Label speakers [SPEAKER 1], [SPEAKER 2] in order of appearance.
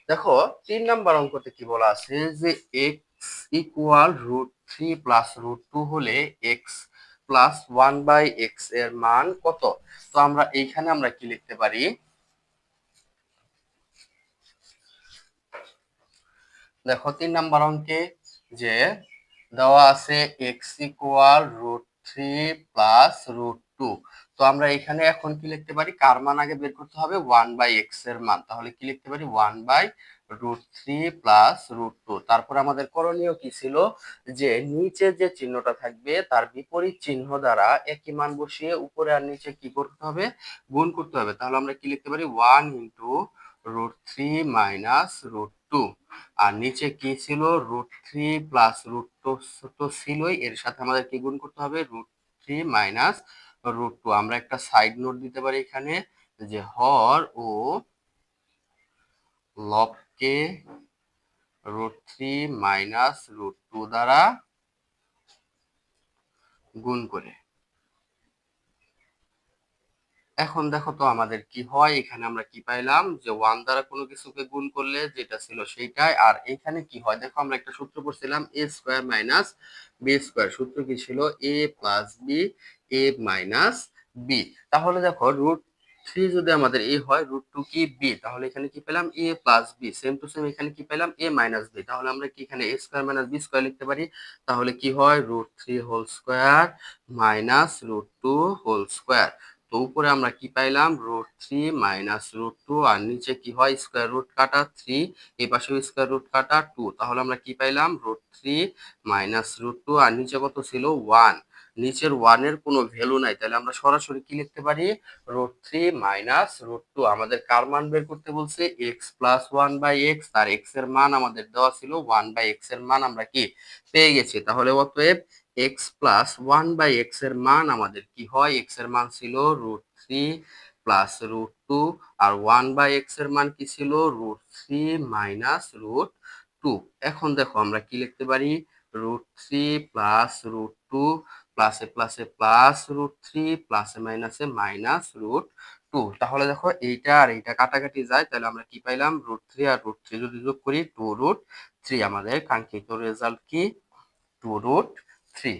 [SPEAKER 1] দেখো 3 নাম্বার অঙ্কতে কি বলা আছে যে এক্স ইকুয়াল √3 প্লাস √2 হলে এক্স প্লাস 1/x এর মান কত। তো আমরা এইখানে আমরা কি লিখতে পারি, দেখো 3 নাম্বার অঙ্কে যে দেওয়া আছে এক্স ইকুয়াল √3 প্লাস √2। তো আমরা এখানে এখন কি লিখতে পারি, কার মান আগে বের করতে হবে, 1/x এর মান। তাহলে কি লিখতে পারি, 1/√3 প্লাস √2। তারপর আমাদের করণীয় কি ছিল, যে নিচে যে চিহ্নটা থাকবে তার বিপরীত চিহ্ন দ্বারা একই মান বসিয়ে উপরে আর নিচে কি করতে হবে, গুণ করতে হবে। তাহলে আমরা কি লিখতে পারি, 1 × √3 মাইনাস √2। আর নিচে কি ছিল, √3 প্লাস √2 তো ছিলই, এর সাথে আমাদের কি গুণ করতে হবে, √3 মাইনাস √2। আমরা একটা সাইড নোট দিতে পারি এখানে, যে হর ও লবকে √3 মাইনাস √2 দ্বারা গুণ করে। এখন দেখো তো আমাদের কি হয়, এখানে আমরা কি পাইলাম, যে 1 দ্বারা কোনো কিছুকে গুণ করলে যেটা ছিল সেইটাই। আর এখানে কি হয়, দেখো আমরা একটা সূত্র পড়ছিলাম, a square minus B square. সূত্র কি ছিল, a plus B, a minus B. তাহলে দেখো √3 যদি আমাদের a হয়, √2 কি b, তাহলে এখানে কি পেলাম, a plus B. Same to same এখানে কি পেলাম, a মাইনাস বি। তাহলে আমরা কি এখানে a square minus B square লিখতে পারি। তাহলে কি হয়, √3 whole square minus √2 whole square. তো উপরে আমরা কি পাইলাম, √3 মাইনাস √2, আর নিচে কি হয়, স্কয়ার রুট কাটা 3, এই পাশে স্কয়ার রুট কাটা 2। তাহলে আমরা কি পাইলাম, √3 মাইনাস √2, আর নিচে কত ছিল, 1। নিচের 1 এর কোনো ভ্যালু নাই, তাহলে আমরা সরাসরি কি লিখতে পারি, √3 মাইনাস √2। আমাদের কার মান বের করতে বলছে, x প্লাস 1/x, আর x এর মান আমাদের দেওয়া ছিল 1/x এর মান আমরা কি পেয়ে গেছি। তাহলে অতএব x প্লাস 1/x এর মান আমাদের কি হয়, x এর মান ছিল √3 প্লাস √2, আর 1/x এর মান কি ছিল, √3 মাইনাস √2। এখন দেখো আমরা কি লিখতে পারি, √3 প্লাস √2, প্লাসে প্লাসে প্লাস √3, প্লাসে মাইনাসে মাইনাস √2। তাহলে দেখো এইটা আর এইটা কাটাকাটি যায়, তাহলে আমরা কি পাইলাম, √3 আর √3 যদি যোগ করি 2√3। আমাদের কাঙ্ক্ষিত রেজাল্ট কি, 2√3।